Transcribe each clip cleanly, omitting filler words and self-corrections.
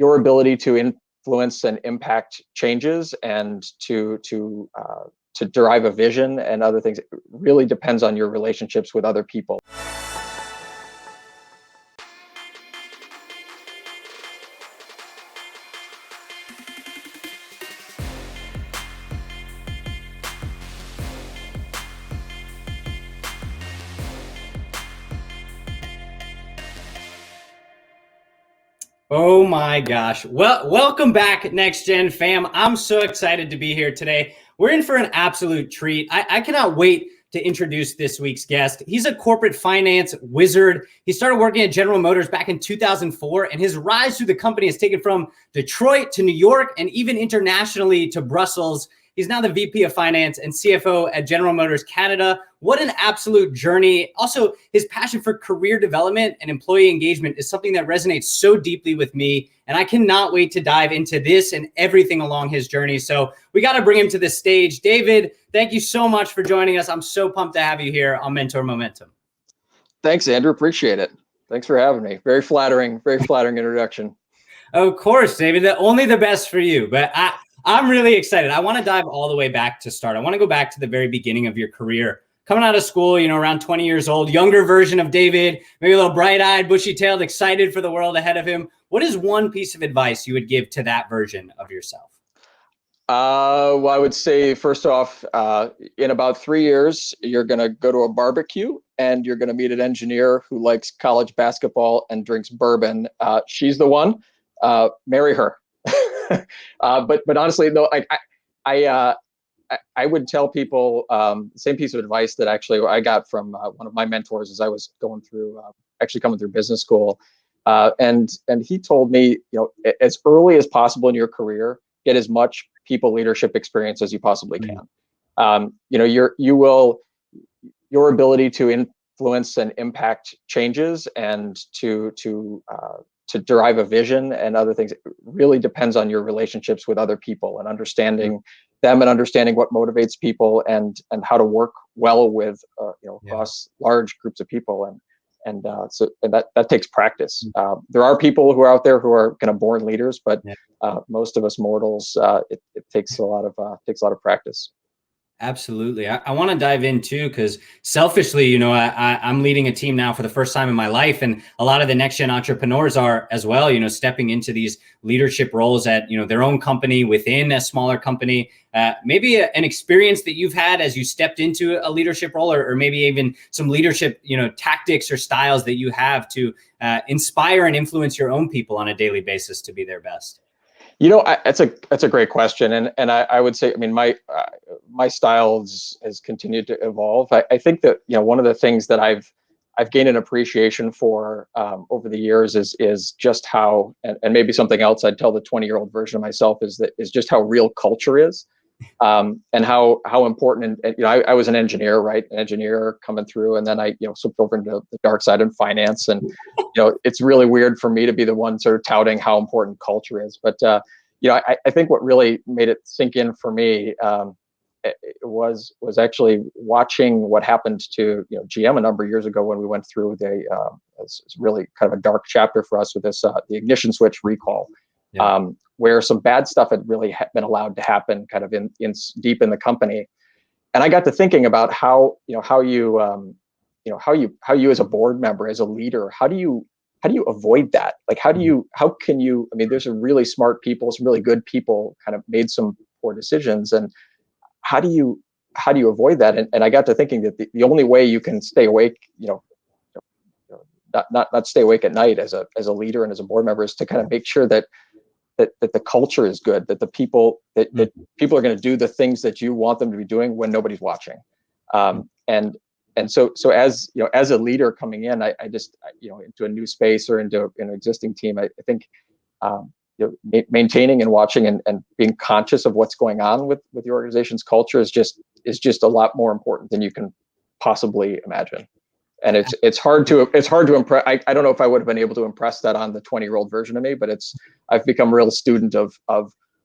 your ability to influence and impact changes and to derive a vision and other things really depends on your relationships with other people. Oh my gosh. Well, welcome back, Next Gen fam. I'm so excited to be here today. We're in for an absolute treat. I cannot wait to introduce this week's guest. He's a corporate finance wizard. He started working at General Motors back in 2004, and his rise through the company has taken from Detroit to New York and even internationally to Brussels. He's now the VP of Finance and CFO at General Motors Canada. What an absolute journey. Also, his passion for career development and employee engagement is something that resonates so deeply with me. And I cannot wait to dive into this and everything along his journey. So we got to bring him to the stage. David, thank you so much for joining us. I'm so pumped to have you here on Mentor Momentum. Thanks, Andrew. Appreciate it. Thanks for having me. Very flattering introduction. Of course, David, only the best for you. But I'm really excited. I want to dive all the way back to start. I want to go back to the very beginning of your career. Coming out of school, around 20 years old, younger version of David, maybe a little bright-eyed, bushy-tailed, excited for the world ahead of him. What is one piece of advice you would give to that version of yourself? Well, I would say, first off, in about 3 years, you're going to go to a barbecue and you're going to meet an engineer who likes college basketball and drinks bourbon. She's the one. Marry her. But honestly, no, I would tell people the same piece of advice that actually I got from one of my mentors as I was going through, coming through business school. And he told me, as early as possible in your career, get as much people leadership experience as you possibly can. Your ability to influence and impact changes and to derive a vision and other things really depends on your relationships with other people and understanding them and understanding what motivates people and how to work well with across large groups of people and that takes practice. There are people who are out there who are kind of born leaders, but most of us mortals, it takes a lot of practice. Absolutely. I want to dive in too, because selfishly, I'm leading a team now for the first time in my life. And a lot of the next gen entrepreneurs are as well, stepping into these leadership roles at, their own company within a smaller company. Maybe an experience that you've had as you stepped into a leadership role or maybe even some leadership, tactics or styles that you have to inspire and influence your own people on a daily basis to be their best. That's a great question, and I would say, my style has continued to evolve. I think that one of the things that I've gained an appreciation for over the years is just how, and maybe something else I'd tell the 20-year-old version of myself is just how real culture is, and how important. And I was an engineer, right? An engineer coming through, and then I slipped over into the dark side in finance, and it's really weird for me to be the one sort of touting how important culture is. But I think what really made it sink in for me was actually watching what happened to GM a number of years ago when we went through it's really kind of a dark chapter for us with this the ignition switch recall, where some bad stuff had really been allowed to happen kind of in deep in the company. And I got to thinking about how you as a board member, as a leader, how do you avoid that? Like, how can you, there's some really smart people, some really good people kind of made some poor decisions. And how do you avoid that? And I got to thinking that the only way you can stay awake, not stay awake at night as a leader and as a board member is to kind of make sure that the culture is good, that the people that people are going to do the things that you want them to be doing when nobody's watching. And so as as a leader coming in, I just into a new space or into an existing team, I think maintaining and watching and being conscious of what's going on with the organization's culture is just a lot more important than you can possibly imagine. And it's hard to impress. I don't know if I would have been able to impress that on the 20-year-old version of me, but I've become a real student of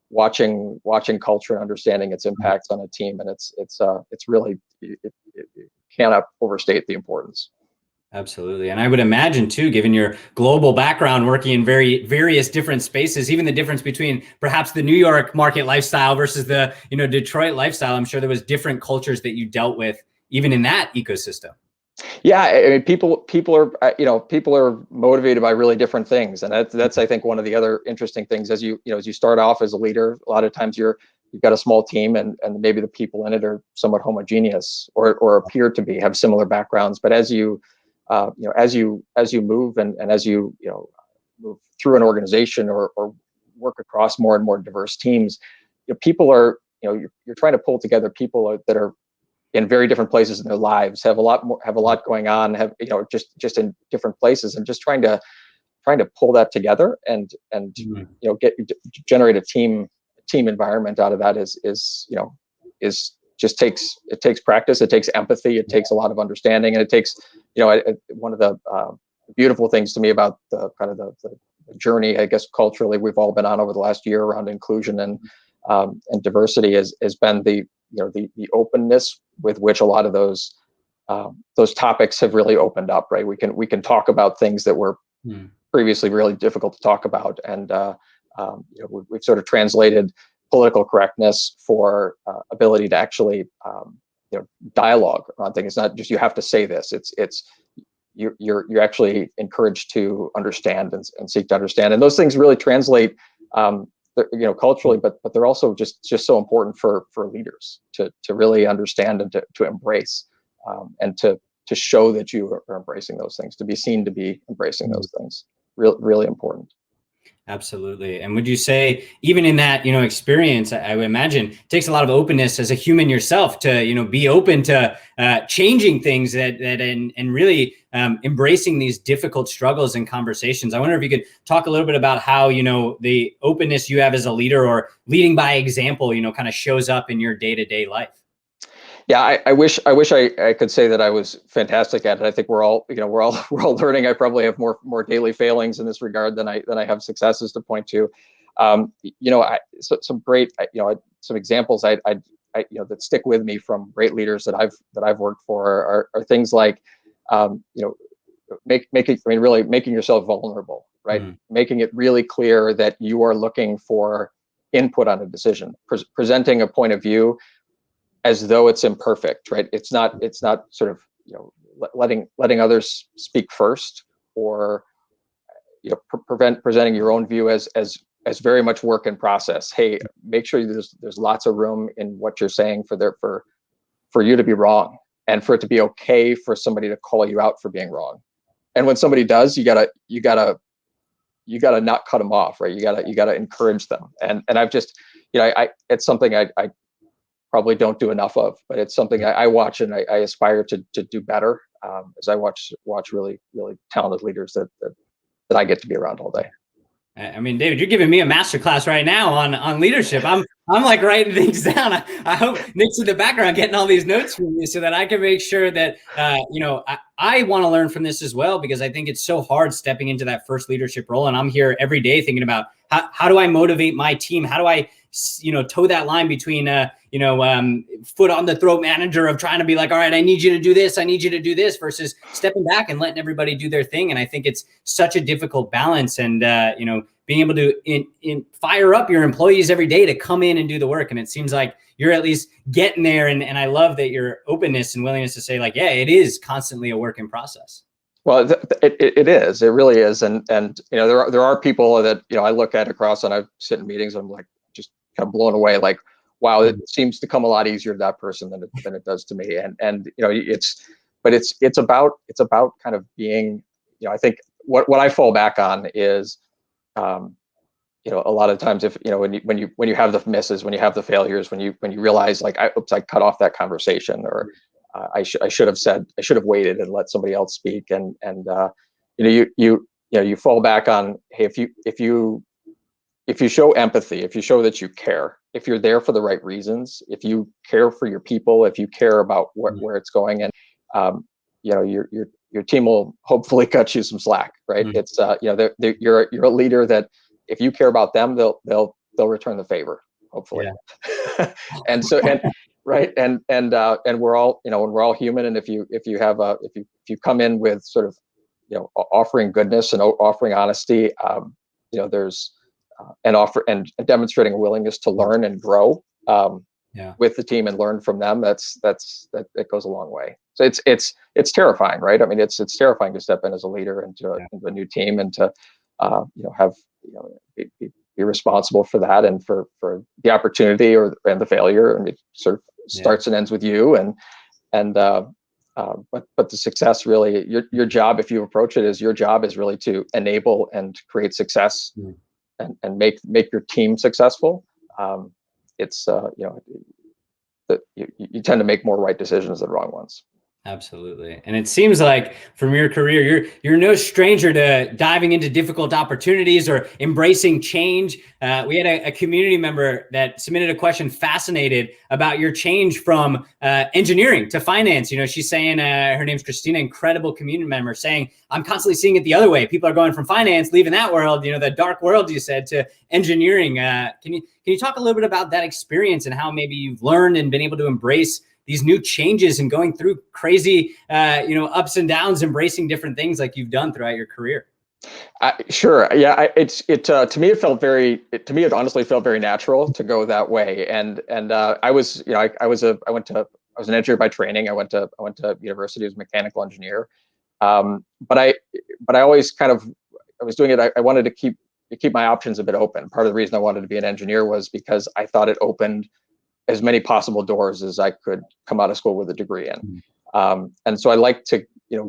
watching culture and understanding its impacts on a team, and it's really it cannot overstate the importance. Absolutely. And I would imagine too, given your global background working in various different spaces, even the difference between perhaps the New York market lifestyle versus the, Detroit lifestyle, I'm sure there was different cultures that you dealt with even in that ecosystem. Yeah, I mean, people are people are motivated by really different things, and that's I think one of the other interesting things as as you start off as a leader. A lot of times you've got a small team, and maybe the people in it are somewhat homogeneous or appear to be have similar backgrounds. But as you as you move and as move through an organization or work across more and more diverse teams, people are you're trying to pull together people that are in very different places in their lives, have a lot going on, have just in different places, and just trying to pull that together and get generate a team environment out of that is just takes practice, it takes empathy, it takes a lot of understanding, and it takes one of the beautiful things to me about the kind of the journey, I guess, culturally we've all been on over the last year around inclusion and diversity has been the openness with which a lot of those topics have really opened up. Right, we can talk about things that were previously really difficult to talk about, and we've sort of translated political correctness for ability to actually dialogue on things. It's not just you have to say this. It's you're actually encouraged to understand and seek to understand, and those things really translate culturally, but they're also just so important for leaders to really understand and to embrace, and to show that you are embracing those things, to be seen to be embracing those things. Really important. Absolutely. And would you say, even in that, experience, I would imagine it takes a lot of openness as a human yourself to, be open to changing things and really embracing these difficult struggles and conversations. I wonder if you could talk a little bit about how, the openness you have as a leader or leading by example, kind of shows up in your day-to-day life. Yeah, I wish I could say that I was fantastic at it. I think we're all we're all learning. I probably have more daily failings in this regard than I have successes to point to. Some great some examples that stick with me from great leaders that I've worked for are things like really making yourself vulnerable, right? Making it really clear that you are looking for input on a decision, presenting a point of view as though it's imperfect, right? It's not sort of letting others speak first, or presenting your own view as very much work in process. Hey, make sure there's lots of room in what you're saying for you to be wrong, and for it to be okay for somebody to call you out for being wrong. And when somebody does, you gotta not cut them off, right? You gotta encourage them. And I've just it's something I probably don't do enough of, but it's something I watch and I aspire to do better, as I watch really talented leaders that I get to be around all day. I mean, David, you're giving me a masterclass right now on leadership. I'm like writing things down. I hope Nick's in the background getting all these notes from you so that I can make sure that I want to learn from this as well, because I think it's so hard stepping into that first leadership role, and I'm here every day thinking about how do I motivate my team? How do I toe that line between foot on the throat manager of trying to be like, all right, I need you to do this, I need you to do this, versus stepping back and letting everybody do their thing. And I think it's such a difficult balance, and being able to fire up your employees every day to come in and do the work. And it seems like you're at least getting there. And I love that your openness and willingness to say, like, yeah, it is constantly a work in process. Well, it is. It really is. And there are people that I look at across, and I sit in meetings, I'm like just kind of blown away. Like, wow, it seems to come a lot easier to that person than it does to me. And it's about kind of being, I think what I fall back on is, a lot of times if when you have the misses, when you have the failures, when you realize like, I cut off that conversation, or I should have waited and let somebody else speak, and you fall back on, hey, if you show empathy, if you show that you care, if you're there for the right reasons, if you care for your people, if you care about where it's going, and your team will hopefully cut you some slack, right? It's you're a leader that if you care about them, they'll return the favor, hopefully. Yeah. and so right? And we're all, and we're all human. And if you come in with sort of, offering goodness and offering honesty, there's and offer and demonstrating a willingness to learn and grow, Yeah. with the team and learn from them. That goes a long way. So it's terrifying, right? I mean, it's terrifying to step in as a leader into a new team, and to have, be responsible for that, and for the opportunity and the failure. And it sort of starts and ends with you. But the success, really, your job, if you approach it as your job, is really to enable and create success, and make your team successful. It's that you tend to make more right decisions than wrong ones. Absolutely. And it seems like from your career, you're no stranger to diving into difficult opportunities or embracing change. We had a community member that submitted a question, fascinated about your change from engineering to finance. She's saying, her name's Christina, incredible community member, saying, I'm constantly seeing it the other way. People are going from finance, leaving that world, the dark world, you said, to engineering. Can you talk a little bit about that experience and how maybe you've learned and been able to embrace these new changes and going through crazy, ups and downs, embracing different things like you've done throughout your career? Sure. Yeah. To me, it honestly felt very natural to go that way. And I was, I was an engineer by training. I went to university as a mechanical engineer. But I always I was doing it. I wanted to keep my options a bit open. Part of the reason I wanted to be an engineer was because I thought it opened as many possible doors as I could come out of school with a degree in. And so I like to,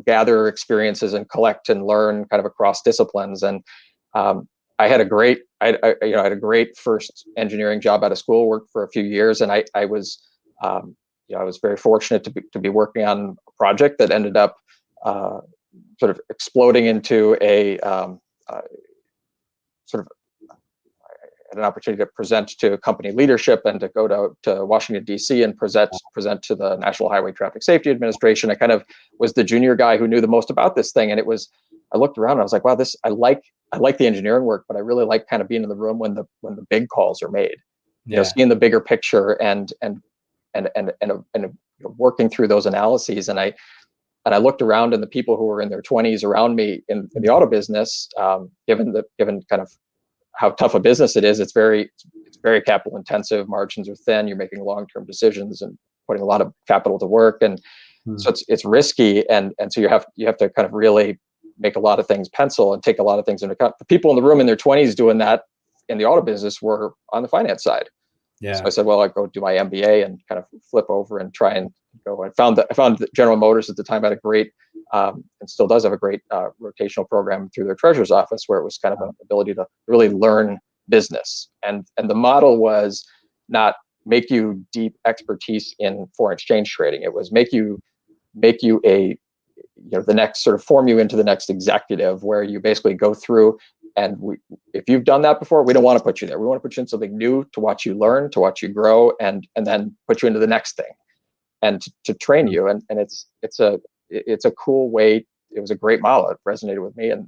gather experiences and collect and learn kind of across disciplines. And I had a great first engineering job out of school, worked for a few years. And I was very fortunate to be working on a project that ended up sort of exploding into a sort of an opportunity to present to company leadership, and to go to Washington, D.C. and present to the National Highway Traffic Safety Administration. I kind of was the junior guy who knew the most about this thing. And I looked around and I was like, wow, I like the engineering work, but I really like kind of being in the room when the big calls are made, seeing the bigger picture, and working through those analyses. And I looked around, and the people who were in their 20s around me in the auto business, given kind of how tough a business it is, it's very capital intensive. Margins are thin. You're making long-term decisions and putting a lot of capital to work, and so it's risky. And so you have to kind of really make a lot of things pencil and take a lot of things into account. The people in the room in their 20s doing that in the auto business were on the finance side. So I said, well, I go do my MBA and kind of flip over and try and go. I found that General Motors at the time had a great, and still does have a great rotational program through their treasurer's office, where it was kind of an ability to really learn business. And the model was not make you deep expertise in foreign exchange trading. It was make you a, the next sort of form you into the next executive, where you basically go through. And if you've done that before, we don't want to put you there. We want to put you in something new, to watch you learn, to watch you grow, and then put you into the next thing, and to train you. And it's a cool way. It was a great model. It resonated with me, and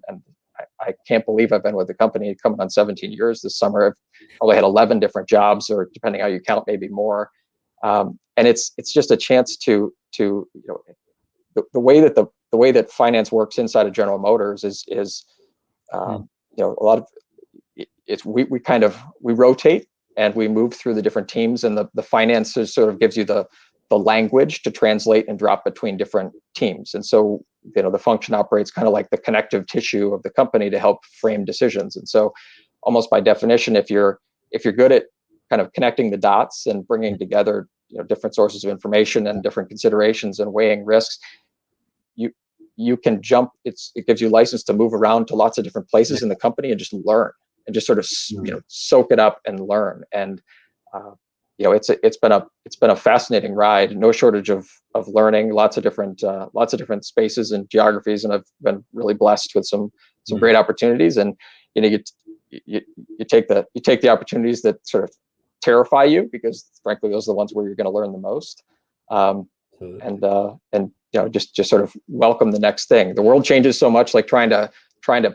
I can't believe I've been with the company coming on 17 years this summer. I've probably had 11 different jobs, or depending how you count, maybe more. And it's just a chance to the way that finance works inside of General Motors is a lot of it's we rotate, and we move through the different teams, and the finances sort of gives you the language to translate and drop between different teams. And so the function operates kind of like the connective tissue of the company to help frame decisions. And so almost by definition, if you're good at kind of connecting the dots and bringing together different sources of information and different considerations and weighing risks, you can jump. It gives you license to move around to lots of different places in the company and just learn, and just sort of soak it up and learn. And it's been a fascinating ride. No shortage of learning, lots of different spaces and geographies, and I've been really blessed with some great opportunities. And you take the opportunities that sort of terrify you, because frankly those are the ones where you're going to learn the most. And just sort of welcome the next thing. The world changes so much, like trying to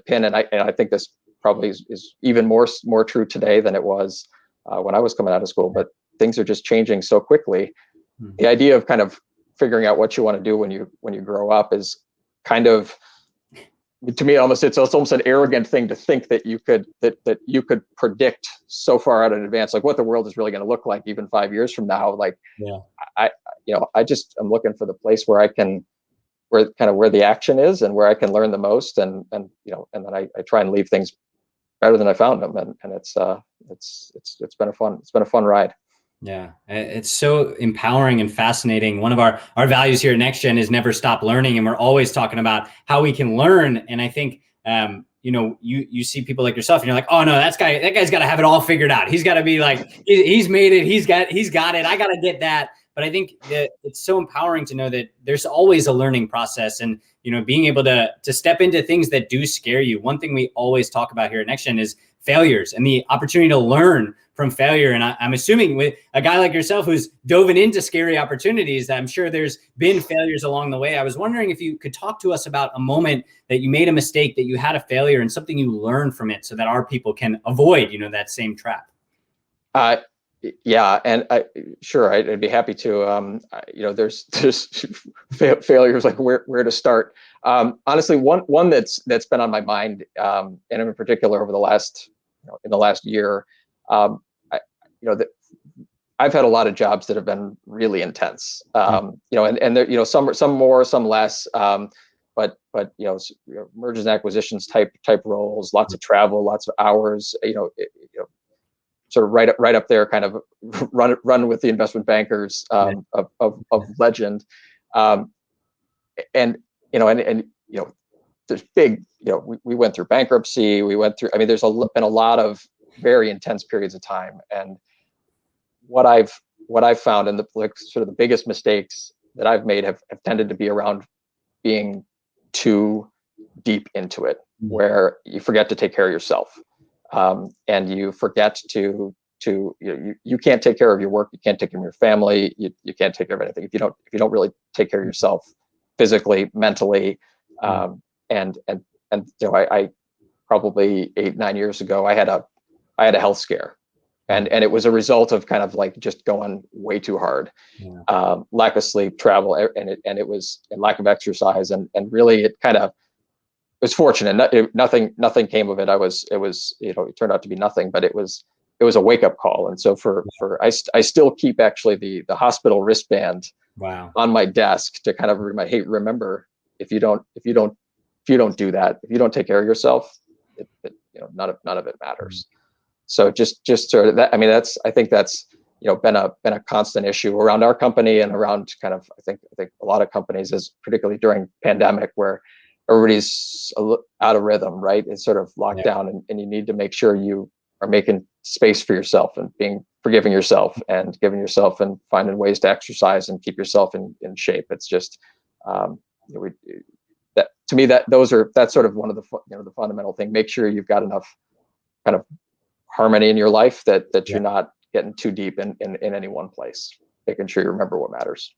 pin, and I think this probably is even more true today than it was when I was coming out of school. But things are just changing so quickly. Hmm. the idea of kind of figuring out what you want to do when you grow up is kind of, to me, it's almost an arrogant thing to think that you could predict so far out in advance, like what the world is really going to look like even 5 years from now. Like, Yeah. I'm looking for the place where I can, where the action is and where I can learn the most, and then I try and leave things better than I found them, and it's been a fun ride. Yeah, it's so empowering and fascinating. One of our values here at NextGen is never stop learning, and we're always talking about how we can learn. And I think you see people like yourself, and you're like, oh no, that guy's got to have it all figured out. He's got to be like, he's made it. He's got it. I got to get that. But I think that it's so empowering to know that there's always a learning process, and being able to step into things that do scare you. One thing we always talk about here at NextGen is failures and the opportunity to learn from failure. And I'm assuming with a guy like yourself who's dove into scary opportunities, I'm sure there's been failures along the way. I was wondering if you could talk to us about a moment that you made a mistake, that you had a failure, and something you learned from it so that our people can avoid, that same trap. Yeah, and I'd be happy to. There's failures, like where to start. Honestly, one that's been on my mind, and in particular over the last in the last year, I've had a lot of jobs that have been really intense. And there, some more, some less. But mergers and acquisitions type roles, lots of travel, lots of hours. Sort of right up there, kind of run with the investment bankers of legend, and there's big, we went through bankruptcy, we went through. I mean, there's been a lot of very intense periods of time, and what I've found, and sort of the biggest mistakes that I've made have tended to be around being too deep into it, where you forget to take care of yourself. And you forget to you can't take care of your work, you can't take care of your family, you can't take care of anything if you don't really take care of yourself physically, mentally. And I probably 8-9 years ago, I had a health scare, and it was a result of kind of like just going way too hard. Lack of sleep, travel, and it was, and lack of exercise, and really it kind of, it was fortunate. Nothing came of it. It turned out to be nothing, but it was a wake up call. And so I still keep actually the hospital wristband on my desk to kind of remind, hey, remember, if you don't do that, if you don't take care of yourself, none of it matters. So just sort of that. I mean, I think that's been a constant issue around our company and around kind of, I think a lot of companies, is particularly during pandemic, where everybody's out of rhythm, right? It's sort of locked down, and you need to make sure you are making space for yourself and forgiving yourself and giving yourself and finding ways to exercise and keep yourself in shape. It's just, that to me, that's sort of one of the fundamental thing. Make sure you've got enough kind of harmony in your life that you're not getting too deep in any one place, making sure you remember what matters.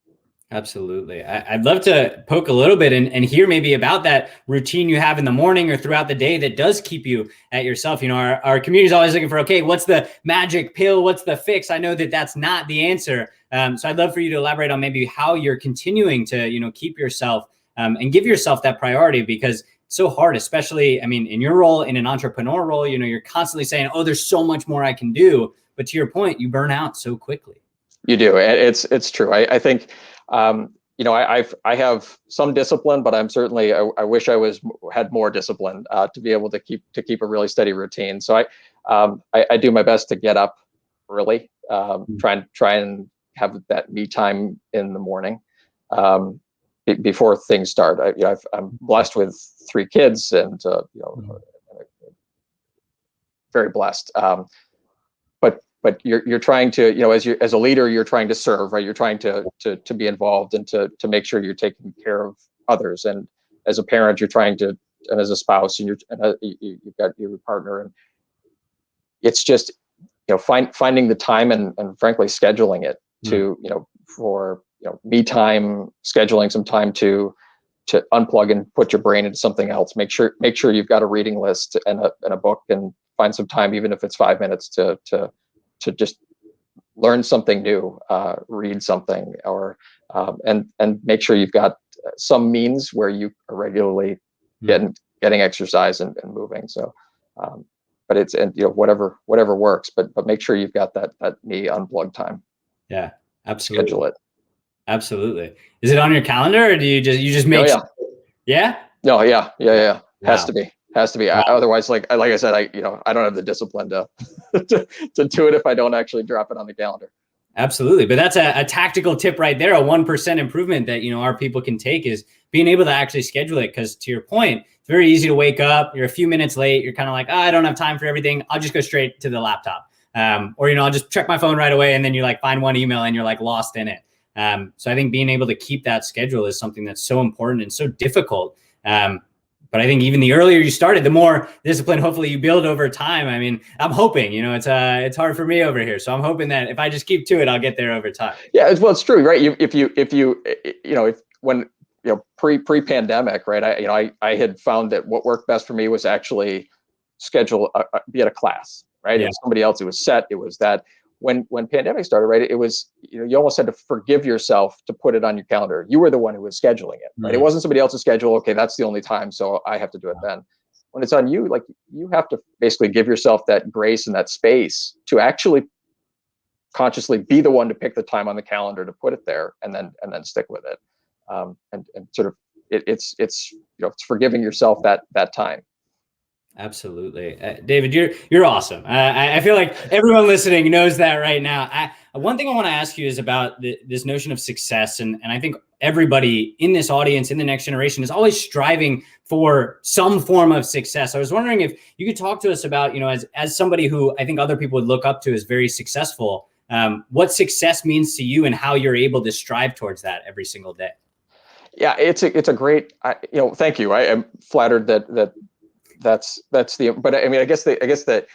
Absolutely. I'd love to poke a little bit and hear maybe about that routine you have in the morning or throughout the day that does keep you at yourself. Our community is always looking for, okay, what's the magic pill? What's the fix? I know that that's not the answer. So I'd love for you to elaborate on maybe how you're continuing to, keep yourself and give yourself that priority, because it's so hard, especially, I mean, in your role, in an entrepreneur role, you're constantly saying, oh, there's so much more I can do. But to your point, you burn out so quickly. You do. It's true. I think, I have some discipline, but I'm certainly, I wish I had more discipline to be able to keep a really steady routine. So I do my best to get up early, try and have that me time in the morning, before things start. I'm blessed with 3 kids, and very blessed. But you're trying to, as a leader, you're trying to serve, right? You're trying to be involved and to make sure you're taking care of others. And as a parent, you're trying to, and as a spouse, and you've got your partner, and it's just, finding the time and frankly scheduling it to, for me time, scheduling some time to unplug and put your brain into something else. Make sure you've got a reading list and a book, and find some time, even if it's 5 minutes, to just learn something new, read something, or and make sure you've got some means where you are regularly getting exercise and moving. So, but it's, and whatever works, but make sure you've got that knee unplugged time. Yeah, absolutely. Schedule it. Absolutely. Is it on your calendar, or do you just make? Oh, yeah. Yeah. No, yeah. Wow. Has to be. Wow. Otherwise, like I said, I don't have the discipline to to do it if I don't actually drop it on the calendar. Absolutely. But that's a tactical tip right there. A 1% improvement that, our people can take is being able to actually schedule it. Because to your point, it's very easy to wake up. You're a few minutes late. You're kind of like, I don't have time for everything. I'll just go straight to the laptop. Or, I'll just check my phone right away. And then you like find one email and you're like lost in it. So I think being able to keep that schedule is something that's so important and so difficult. But I think even the earlier you started, the more discipline hopefully you build over time. I mean, I'm hoping, it's hard for me over here. So I'm hoping that if I just keep to it, I'll get there over time. Yeah, it's true, right? If when pre-pandemic, right? I had found that what worked best for me was actually be at a class, right? Yeah. It was somebody else. It was set. It was that. When pandemic started, right? It was, you almost had to forgive yourself to put it on your calendar. You were the one who was scheduling it, right? It wasn't somebody else's schedule. Okay, that's the only time, so I have to do it then. When it's on you, like, you have to basically give yourself that grace and that space to actually consciously be the one to pick the time on the calendar to put it there, and then stick with it. And sort of it's forgiving yourself that time. Absolutely. David, you're awesome. I feel like everyone listening knows that right now. One thing I want to ask you is about this notion of success. And I think everybody in this audience, in the next generation, is always striving for some form of success. I was wondering if you could talk to us about, as somebody who I think other people would look up to as very successful, what success means to you and how you're able to strive towards that every single day. Yeah, it's a great, thank you. I am flattered that's but I mean, I guess that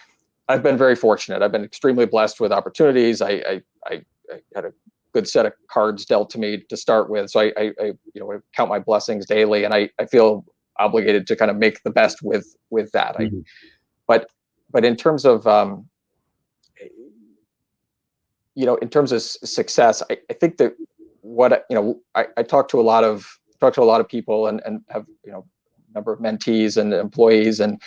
I've been very fortunate. I've been extremely blessed with opportunities. I had a good set of cards dealt to me to start with. So I count my blessings daily, and I feel obligated to kind of make the best with that. But in terms of in terms of success, I think that what I talk to a lot of people and have number of mentees and employees, and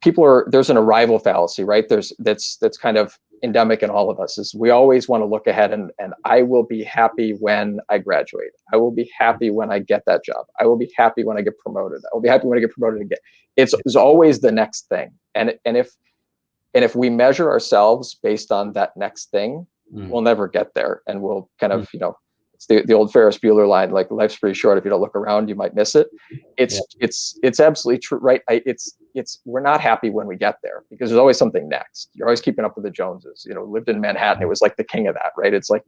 there's an arrival fallacy, right? That's kind of endemic in all of us. Is we always want to look ahead and I will be happy when I graduate. I will be happy when I get that job. I will be happy when I get promoted. I will be happy when I get promoted again. It's always the next thing. And if we measure ourselves based on that next thing, we'll never get there, and we'll kind of it's the old Ferris Bueller line, like, life's pretty short. If you don't look around, you might miss it. It's absolutely true, right? We're not happy when we get there because there's always something next. You're always keeping up with the Joneses. Lived in Manhattan, it was like the king of that, right? It's like,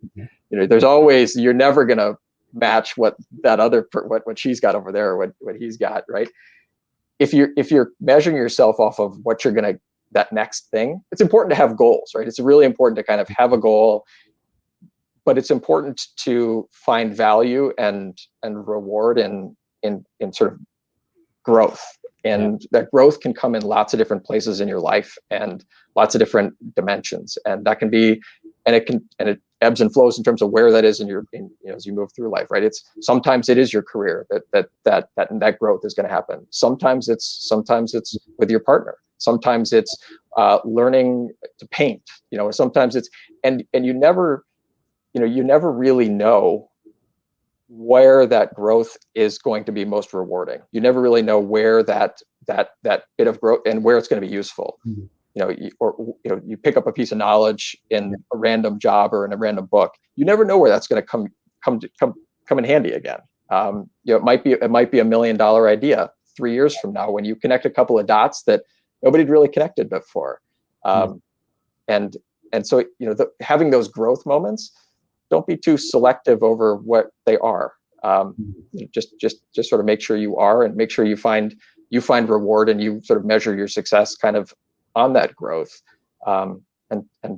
there's always, you're never gonna match what that other what she's got over there, or what he's got, right? If you're measuring yourself off of what you're gonna, that next thing, it's important to have goals, right? It's really important to kind of have a goal. But it's important to find value and reward in sort of growth, and that growth can come in lots of different places in your life and lots of different dimensions, and that can be, and it ebbs and flows in terms of where that is as you move through life, right? Sometimes it is your career that growth is going to happen. Sometimes it's with your partner. Sometimes it's learning to paint. Sometimes it's and you never really know where that growth is going to be most rewarding. You never really know where that bit of growth and where it's going to be useful. You pick up a piece of knowledge in a random job or in a random book. You never know where that's going to come in handy again. It might be $1 million idea 3 years from now when you connect a couple of dots that nobody'd really connected before. And so having those growth moments, don't be too selective over what they are. Just sort of make sure you are, and make sure you find reward, and you sort of measure your success kind of on that growth. And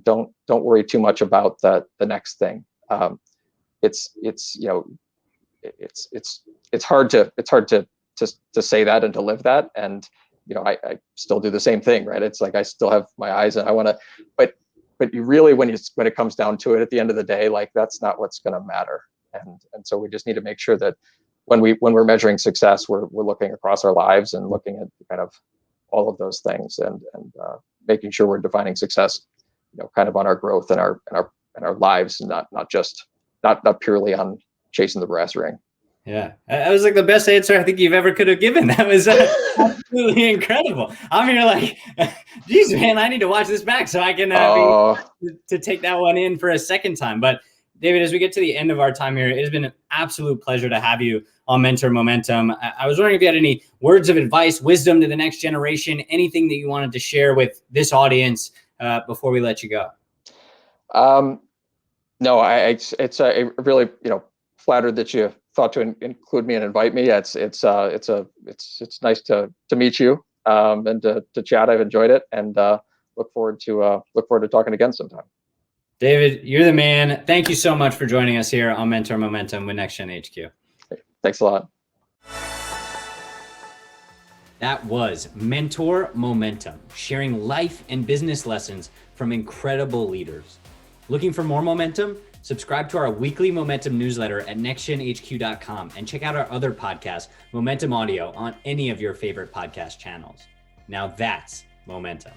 don't worry too much about the next thing. It's hard to say that and to live that. And I still do the same thing, right? It's like I still have my eyes, and I want to, but but you really, when it comes down to it, at the end of the day, like that's not what's going to matter. And so we just need to make sure that when we're measuring success, we're looking across our lives and looking at kind of all of those things, and making sure we're defining success, kind of on our growth and our lives, not purely on chasing the brass ring. Yeah, that was like the best answer I think you've ever could have given. That was absolutely incredible. I'm here like, geez, man, I need to watch this back so I can to take that one in for a second time. But David, as we get to the end of our time here, it has been an absolute pleasure to have you on Mentor Momentum. I was wondering if you had any words of advice, wisdom to the next generation, anything that you wanted to share with this audience before we let you go. No, it's a really, flattered that you thought to include me and invite me. It's nice to meet you and to chat. I've enjoyed it, and look forward to talking again sometime. David, you're the man. Thank you so much for joining us here on Mentor Momentum with NextGen HQ. Thanks a lot. That was Mentor Momentum, sharing life and business lessons from incredible leaders. Looking for more momentum? Subscribe to our weekly Momentum newsletter at nextgenhq.com and check out our other podcast, Momentum Audio, on any of your favorite podcast channels. Now that's momentum.